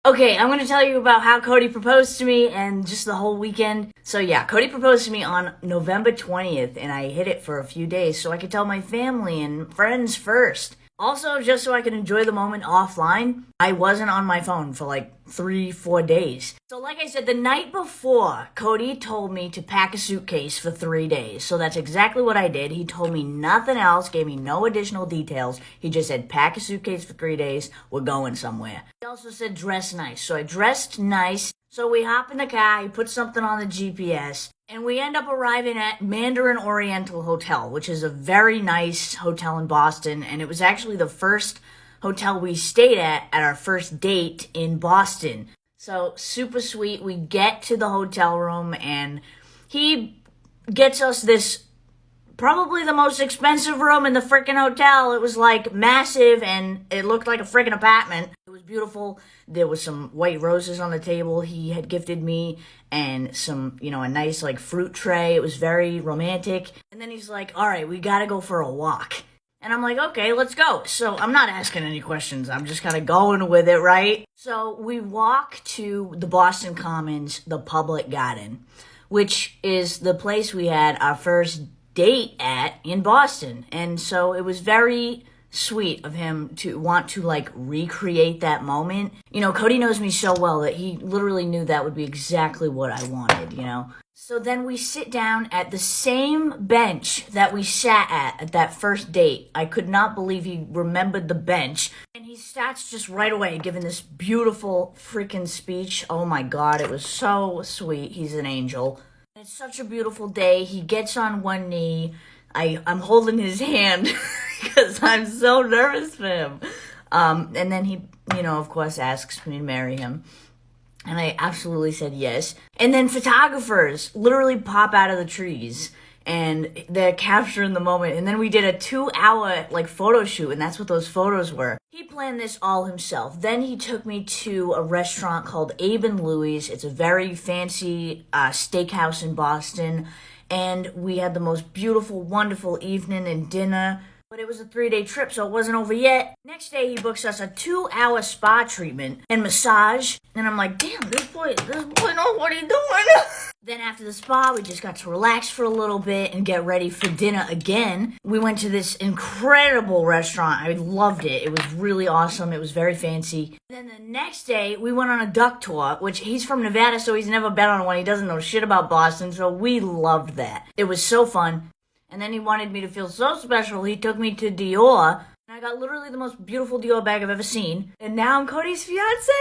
Okay, I'm going to tell you about how Cody proposed to me and just the whole weekend. So yeah, Cody proposed to me on November 20th, and I hid it for a few days so I could tell my family and friends first. Also, just so I could enjoy the moment offline, I wasn't on my phone for like 3-4 days. So like I said, the night before, Cody told me to pack a suitcase for 3 days. So that's exactly what I did. He told me nothing else, gave me no additional details. He just said, pack a suitcase for 3 days, we're going somewhere. He also said, dress nice. So I dressed nice. So we hop in the car, he put something on the GPS, and we end up arriving at Mandarin Oriental Hotel, which is a very nice hotel in Boston, and it was actually the first hotel we stayed at our first date in Boston. So super sweet. We get to the hotel room, and he gets us this probably the most expensive room in the freaking hotel. It was like massive and it looked like a freaking apartment. It was beautiful. There was some white roses on the table he had gifted me and some, a nice like fruit tray. It was very romantic. And then he's like, all right, we gotta go for a walk. And I'm like, okay, let's go. So I'm not asking any questions. I'm just kind of going with it, right? So we walk to the Boston Commons, the Public Garden, which is the place we had our first date at in Boston. And so it was very sweet of him to want to like recreate that moment. Cody knows me so well that he literally knew that would be exactly what I wanted. So then we sit down at the same bench that we sat at that first date. I could not believe he remembered the bench. And he starts just right away giving this beautiful freaking speech. Oh my God, it was so sweet. He's an angel. It's such a beautiful day. He gets on one knee. I'm holding his hand because I'm so nervous for him. And then he, of course, asks me to marry him. And I absolutely said yes. And then photographers literally pop out of the trees and they're capturing the moment. And then we did a 2-hour photo shoot, and that's what those photos were. He planned this all himself. Then he took me to a restaurant called Abe and Louie's. It's a very fancy steakhouse in Boston. And we had the most beautiful, wonderful evening and dinner. But it was a 3-day trip, so it wasn't over yet. Next day, he books us a 2-hour spa treatment and massage. And I'm like, damn, this boy knows what he's doing. Then after the spa, we just got to relax for a little bit and get ready for dinner again. We went to this incredible restaurant. I loved it. It was really awesome. It was very fancy. Then the next day, we went on a duck tour, which he's from Nevada, so he's never been on one. He doesn't know shit about Boston, so we loved that. It was so fun. And then he wanted me to feel so special, he took me to Dior. And I got literally the most beautiful Dior bag I've ever seen. And now I'm Cody's fiance.